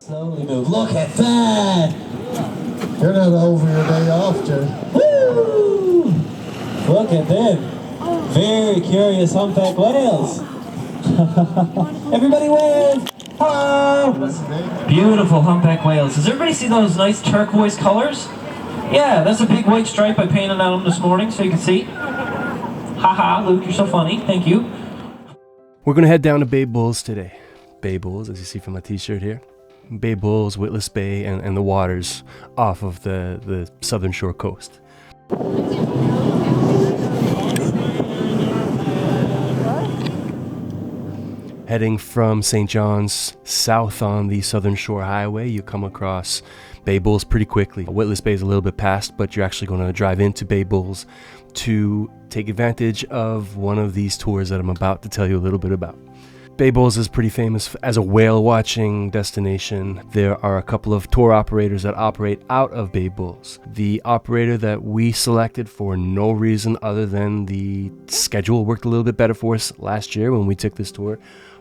Slowly move. Look at that! You're not over your day off, Jay. Woo! Look at them. Very curious humpback whales. Everybody wave! Hello! Beautiful humpback whales. Does everybody see those nice turquoise colors? Yeah, that's a big white stripe I painted on them this morning so you can see. Haha, Luke, you're so funny. Thank you. We're going to head down to Bay Bulls today. Bay Bulls, as you see from my t-shirt here. Bay Bulls, Witless Bay, and the waters off of the southern shore coast. Heading from St. John's south on the Southern Shore Highway, you come across Bay Bulls pretty quickly. Witless Bay is a little bit past, but you're actually going to drive into Bay Bulls to take advantage of one of these tours that I'm about to tell you a little bit about. Bay Bulls is pretty famous as a whale watching destination. There are a couple of tour operators that operate out of Bay Bulls. The operator that we selected for no reason other than the schedule worked a little bit better for us last year when we took this tour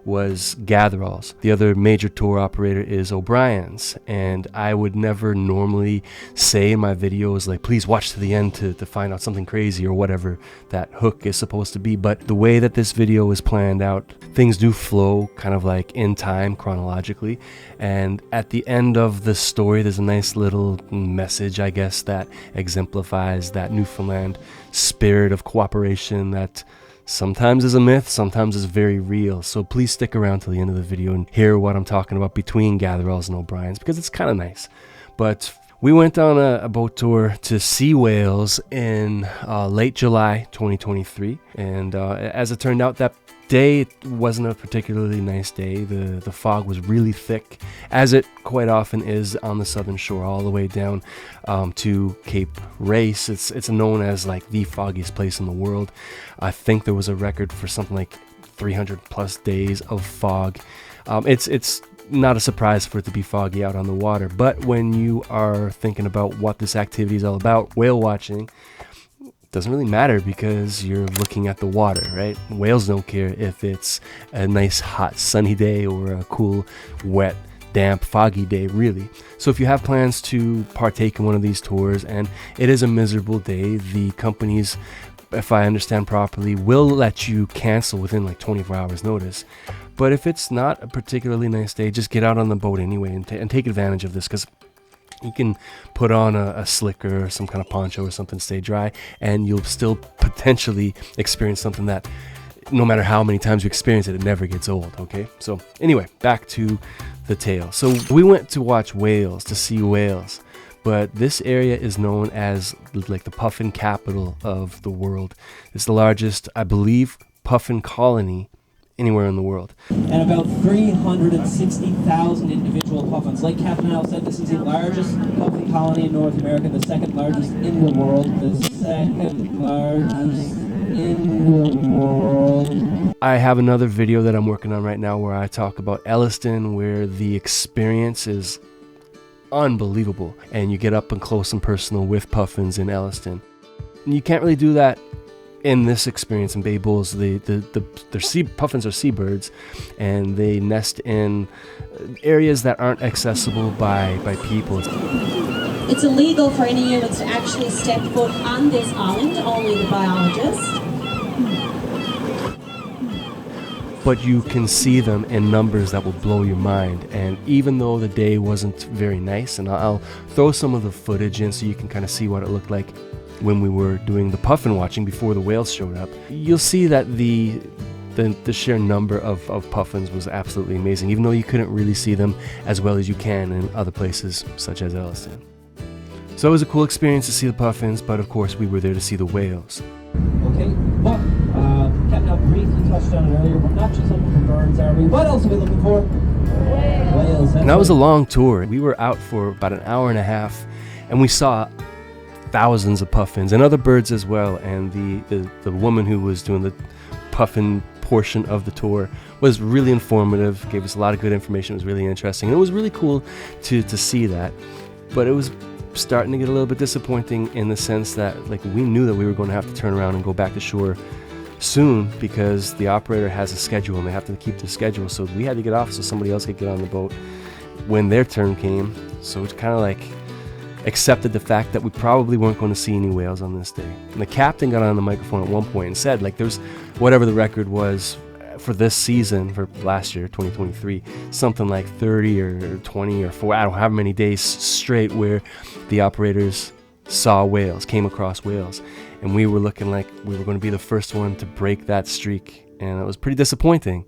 was Gatherall's. The other major tour operator is O'Brien's, and I would never normally say in my videos like please watch to the end to find out something crazy or whatever that hook is supposed to be, but the way that this video is planned out, things do flow kind of like in time chronologically, and at the end of the story there's a nice little message, I guess, that exemplifies that Newfoundland spirit of cooperation that sometimes is a myth, sometimes is very real. So please stick around till the end of the video and hear what I'm talking about between Gatherall's and O'Brien's, because it's kind of nice. But we went on a boat tour to see whales in late July 2023, and as it turned out, that day it wasn't a particularly nice day. The fog was really thick, as it quite often is on the southern shore, all the way down to Cape Race. It's known as like the foggiest place in the world. I think there was a record for something like 300 plus days of fog. It's not a surprise for it to be foggy out on the water, but when you are thinking about what this activity is all about, whale watching, doesn't really matter because you're looking at the water, right? Whales don't care if it's a nice hot sunny day or a cool wet damp foggy day, really. So if you have plans to partake in one of these tours and it is a miserable day, the companies, if I understand properly, will let you cancel within like 24 hours notice. But if it's not a particularly nice day, just get out on the boat anyway and take advantage of this, because you can put on a slicker or some kind of poncho or something to stay dry, and you'll still potentially experience something that no matter how many times you experience it, it never gets old, okay? So anyway, back to the tale. So we went to watch whales, to see whales, but this area is known as like the puffin capital of the world. It's the largest, I believe, puffin colony anywhere in the world. And about 360,000 individual puffins. Like Captain Al said, this is the largest puffin colony in North America, the second largest in the world. The second largest in the world. I have another video that I'm working on right now where I talk about Elliston, where the experience is unbelievable and you get up and close and personal with puffins in Elliston. And you can't really do that in this experience in Bay Bulls. Puffins are seabirds, and they nest in areas that aren't accessible by people. It's illegal for any humans to actually step foot on this island, only the biologists. But you can see them in numbers that will blow your mind. And even though the day wasn't very nice, and I'll throw some of the footage in so you can kind of see what it looked like when we were doing the puffin watching before the whales showed up, you'll see that the sheer number of puffins was absolutely amazing, even though you couldn't really see them as well as you can in other places such as Elliston. So it was a cool experience to see the puffins, but of course we were there to see the whales. Okay, but Captain Al briefly touched on it earlier, we're not just looking for birds, are we? What else are we looking for? Whales. And that was a long tour. We were out for about an hour and a half, and we saw thousands of puffins and other birds as well. And the woman who was doing the puffin portion of the tour was really informative, gave us a lot of good information. It was really interesting, and it was really cool to see that. But it was starting to get a little bit disappointing in the sense that like we knew that we were going to have to turn around and go back to shore soon because the operator has a schedule and they have to keep the schedule. So we had to get off so somebody else could get on the boat. when their turn came. So it's kind of like accepted the fact that we probably weren't going to see any whales on this day. And the captain got on the microphone at one point and said, like, there's whatever the record was for this season, for last year, 2023, something like 30 or 20 or 4, I don't know how many days straight where the operators saw whales, came across whales. And we were looking like we were going to be the first one to break that streak. And it was pretty disappointing.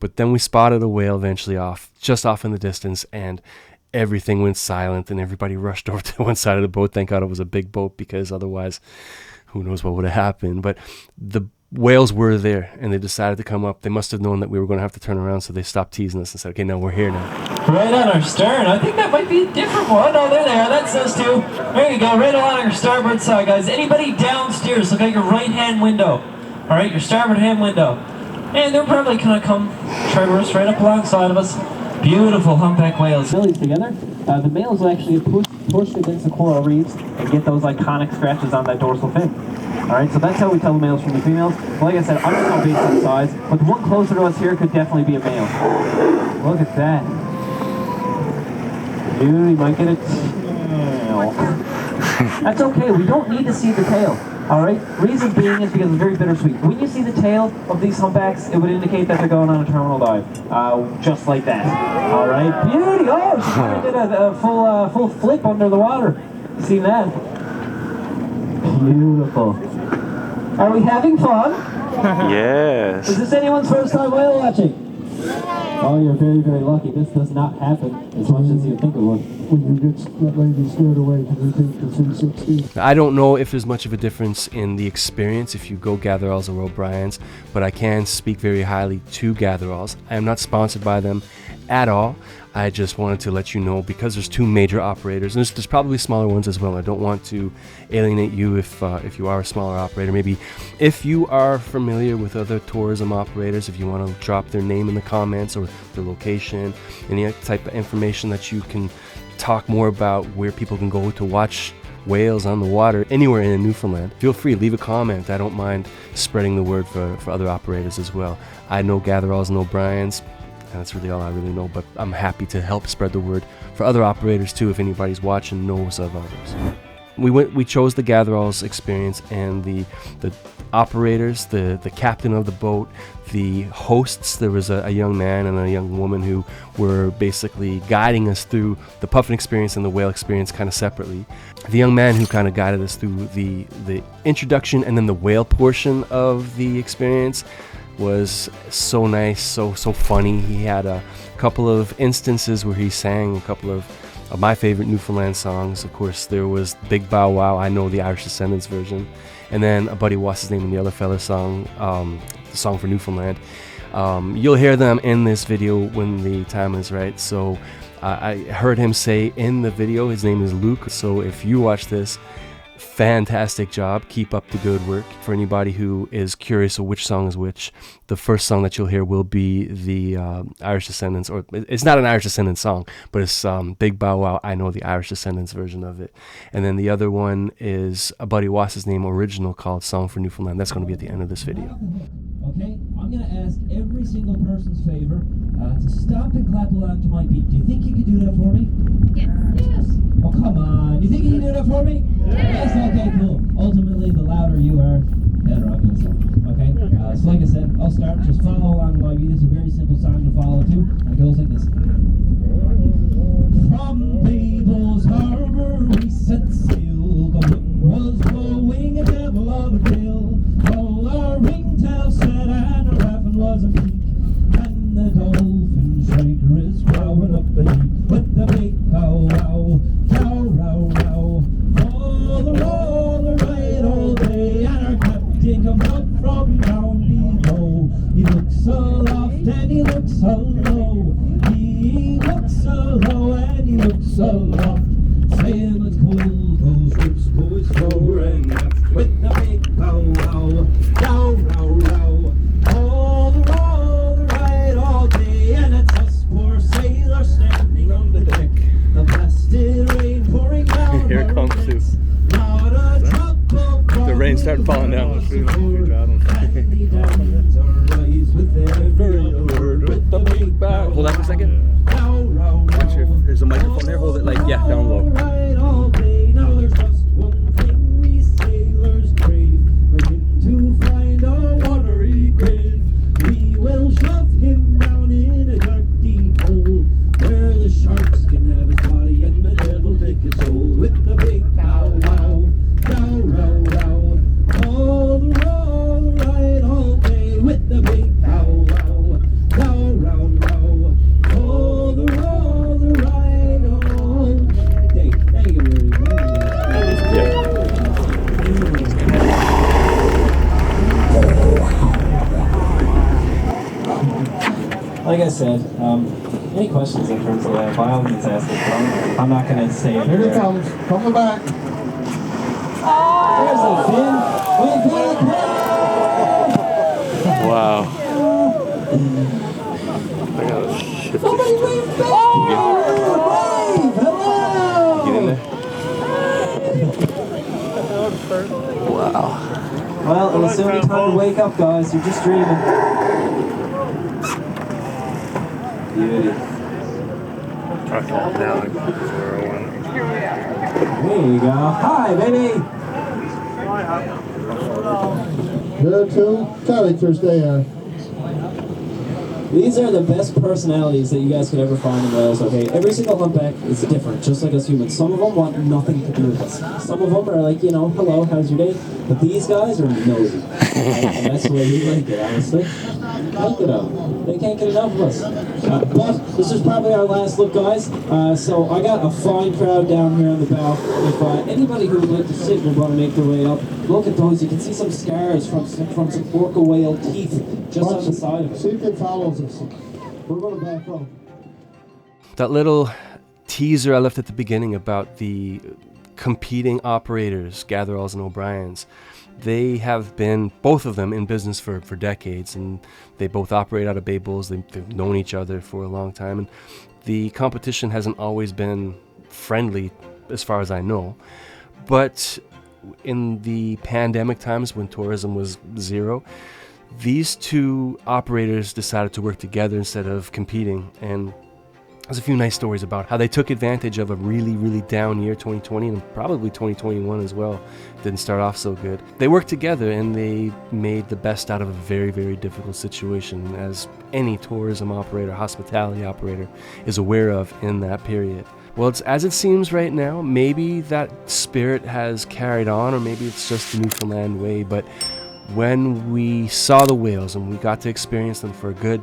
But then we spotted a whale eventually just off in the distance, and everything went silent and everybody rushed over to one side of the boat. Thank God it was a big boat, because otherwise who knows what would have happened. But the whales were there and they decided to come up. They must have known that we were going to have to turn around, so they stopped teasing us and said, okay, now we're here now. Right on our stern. I think that might be a different one. Oh, there they are. That's us too. There you go. Right along our starboard side, guys. Anybody downstairs, look at your right-hand window. All right, your starboard hand window. And they're probably going to come traverse right up alongside of us. Beautiful humpback whales. Bellies together. The males will actually push against the coral reefs and get those iconic scratches on that dorsal fin. Alright, so that's how we tell the males from the females. Like I said, I'm just going based on size, but the one closer to us here could definitely be a male. Look at that. Dude, you might get a tail. That's okay, we don't need to see the tail. Alright, reason being is because it's very bittersweet. When you see the tail of these humpbacks, it would indicate that they're going on a terminal dive. Just like that. Alright, beauty! Oh, she kind of did a full flip under the water. See that? Beautiful. Are we having fun? Yes. Is this anyone's first time whale watching? Oh, you're very, very lucky. This does not happen as much as you think it would. When you get that lady scared away, can you take the 360? I don't know if there's much of a difference in the experience if you go Gatheralls or O'Brien's, but I can speak very highly to Gatheralls. I am not sponsored by them at all. I just wanted to let you know, because there's two major operators, and there's probably smaller ones as well. I don't want to alienate you if you are a smaller operator. Maybe if you are familiar with other tourism operators, if you want to drop their name in the comments or their location, any type of information that you can talk more about where people can go to watch whales on the water anywhere in Newfoundland, feel free, leave a comment. I don't mind spreading the word for other operators as well. I know Gatheralls and O'Brien's, and that's really all I really know, but I'm happy to help spread the word for other operators too, if anybody's watching knows of others. We chose the Gatheralls experience, and the operators, the captain of the boat, the hosts. There was a young man and a young woman who were basically guiding us through the Puffin experience and the whale experience kind of separately. The young man who kind of guided us through the introduction and then the whale portion of the experience was so nice, so funny. He had a couple of instances where he sang a couple of my favorite Newfoundland songs. Of course, there was Big Bow Wow, I know the Irish Descendants version, and then a buddy, what's his name, and the other fella song, the song for Newfoundland. You'll hear them in this video when the time is right. So I heard him say in the video, his name is Luke. So if you watch this, fantastic job, keep up the good work. For anybody who is curious of which song is which, the first song that you'll hear will be the Irish Descendants, or it's not an Irish Descendants song, but it's Big Bow Wow, I know the Irish Descendants version of it. And then the other one is a buddy what's his name original called Song for Newfoundland. That's going to be at the end of this video. Okay, I'm going to ask every single person's favor to stop and clap along to my beat. Do you think you could do that for me? Yes. Oh, come on. Do you think you can do that for me? Yes. Okay, cool. Ultimately, the louder you are, better I'm going to sound. Okay? So like I said, I'll start. Just follow along to my beat. It's a very simple song to follow, too. And it goes like this. From Babel's harbor we set sail. The wind was blowing a devil of a gale. All our ringtails set and our raffin was a peak. And the dolphin striker is growing up beneath with the big bow wow, chow row row. All the right all day, and our captain comes up from down below. He looks aloft and he looks low. He looks low and he looks aloft, saying let's pull those ropes, boys, forward and aft with the big bow wow, chow row row. All the right all day, and it's us poor sailors standing on the deck. The blasted rain pouring down. Here it comes too. Not a drop of The rain started falling down. Hold on for a second. Oh, never hold it like, yeah, down low. Right all day. Now there's just one thing we sailors crave, for him to find our watery grave. We will shove him down in a dark deep hole, where the sharks can have his body and the devil take his soul. With the big pow wow, pow row row, all the ride all day. With the big pow wow, pow row row, all the ride all day. Thank you very much. Like I said, any questions in terms of that, by all means ask it. I'm not going to say it. Here it comes. Coming back. There's a fin. Way back. Wow. I gotta shift Somebody it. wave back. Wave. Hello. Get in there. Wow. Well, it'll soon be time to wake up, guys. You're just dreaming. Beauty. Okay, now I got 0-1. There you go. Hi, baby. There are two characters there. These are the best personalities that you guys could ever find in Wales, okay? Every single humpback is different, just like us humans. Some of them want nothing to do with us. Some of them are like, you know, hello, how's your day? But these guys are nosy. And that's the way we like it, honestly. Look at them. They can't get enough of us. But this is probably our last look, guys. So I got a fine crowd down here on the bow. If anybody who would like to sit will want to make their way up, look at those. You can see some scars from some orca whale teeth just on the side of it. See if it follows us. We're going to back up. That little teaser I left at the beginning about the competing operators, Gatheralls and O'Briens, they have been, both of them, in business for decades, and they both operate out of Bay Bulls. They've known each other for a long time, and the competition hasn't always been friendly as far as I know. But in the pandemic times when tourism was zero, these two operators decided to work together instead of competing, and there's a few nice stories about how they took advantage of a really, really down year, 2020, and probably 2021 as well. Didn't start off so good. They worked together and they made the best out of a very, very difficult situation, as any tourism operator, hospitality operator is aware of in that period. Well, it's as it seems right now. Maybe that spirit has carried on, or maybe it's just the Newfoundland way, but when we saw the whales and we got to experience them for a good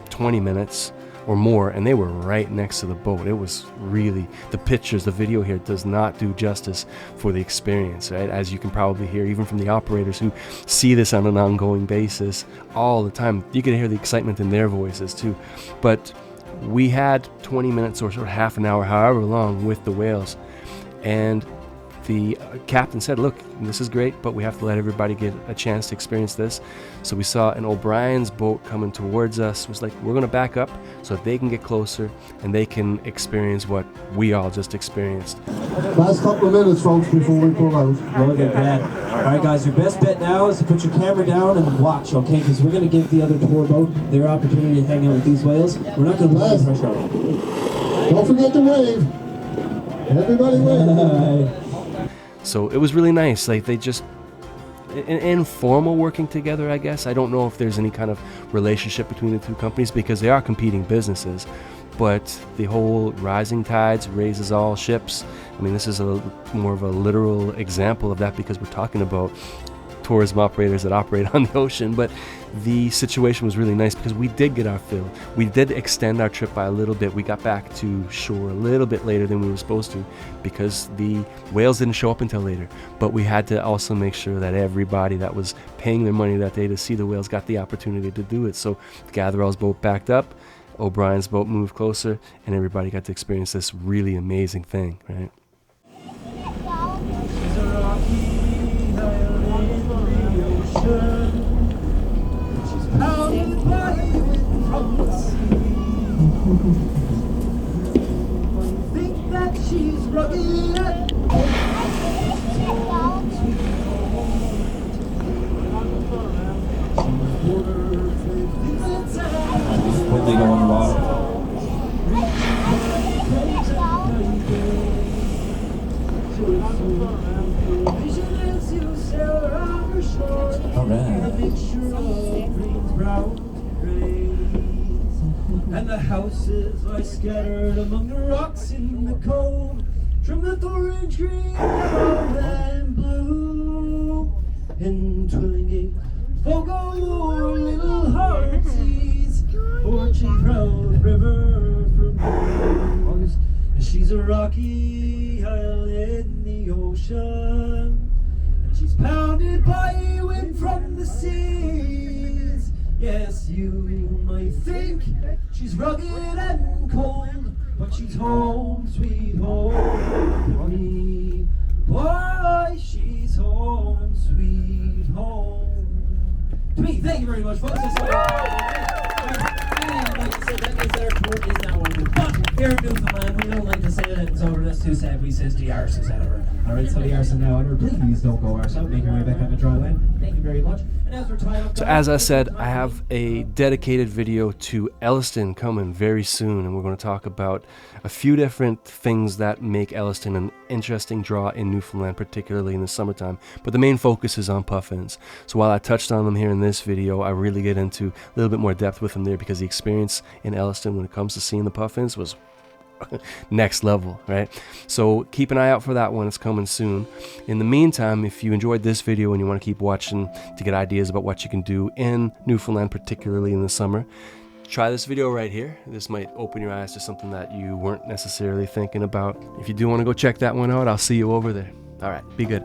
20 minutes or more, and they were right next to the boat. It was really, the pictures, the video here does not do justice for the experience, right? As you can probably hear, even from the operators who see this on an ongoing basis all the time. You can hear the excitement in their voices too. But we had 20 minutes or half an hour, however long, with the whales, and the captain said, look, this is great, but we have to let everybody get a chance to experience this. So we saw an O'Brien's boat coming towards us. It was like, we're going to back up so that they can get closer and they can experience what we all just experienced. Last couple of minutes, folks, before we pull out. Look at that. All right, guys, your best bet now is to put your camera down and watch, okay? Because we're going to give the other tour boat their opportunity to hang out with these whales. We're not going to put any pressure on them. Don't forget to wave. Everybody wave. So it was really nice. Like, they just, an informal working together, I guess. I don't know if there's any kind of relationship between the two companies because they are competing businesses. But the whole rising tides raises all ships. I mean, this is more of a literal example of that because we're talking about tourism operators that operate on the ocean. But the situation was really nice because we did get our fill. We did extend our trip by a little bit. We got back to shore a little bit later than we were supposed to because the whales didn't show up until later. But we had to also make sure that everybody that was paying their money that day to see the whales got the opportunity to do it. So Gatherall's boat backed up, O'Brien's boat moved closer, and everybody got to experience this really amazing thing, right? Think that she's rugged. When they go in the water. lie scattered among the rocks in the cove, trembleth orange, green, yellow, and blue. In Twillingate, folk o'er little heartsease, fortune proud river from Mars. She's a rocky isle in the ocean, and she's pounded by wind from the seas. Yes, you might think she's rugged and cold, but she's home, sweet home for me. Boy, she's home, sweet home to me. Thank you very much, folks. That's all and like I said, that means that our tour is now over. But here in Newfoundland, we don't like to say that it's over. That's too sad. We says the arse is over. Alright, so the arse is now over. Please don't go arse out. Make your way back on the dry land. Thank you very much. And as we're tied up, So as I said, I have a dedicated video to Elliston coming very soon, and we're going to talk about a few different things that make Elliston an interesting draw in Newfoundland, particularly in the summertime. But the main focus is on puffins. So while I touched on them here in this video, I really get into a little bit more depth with them there, because the experience in Elliston when it comes to seeing the puffins was next level, right? So keep an eye out for that one. It's coming soon. In the meantime, if you enjoyed this video and you want to keep watching to get ideas about what you can do in Newfoundland, particularly in the summer, try this video right here. This might open your eyes to something that you weren't necessarily thinking about. If you do want to go check that one out, I'll see you over there. All right, be good.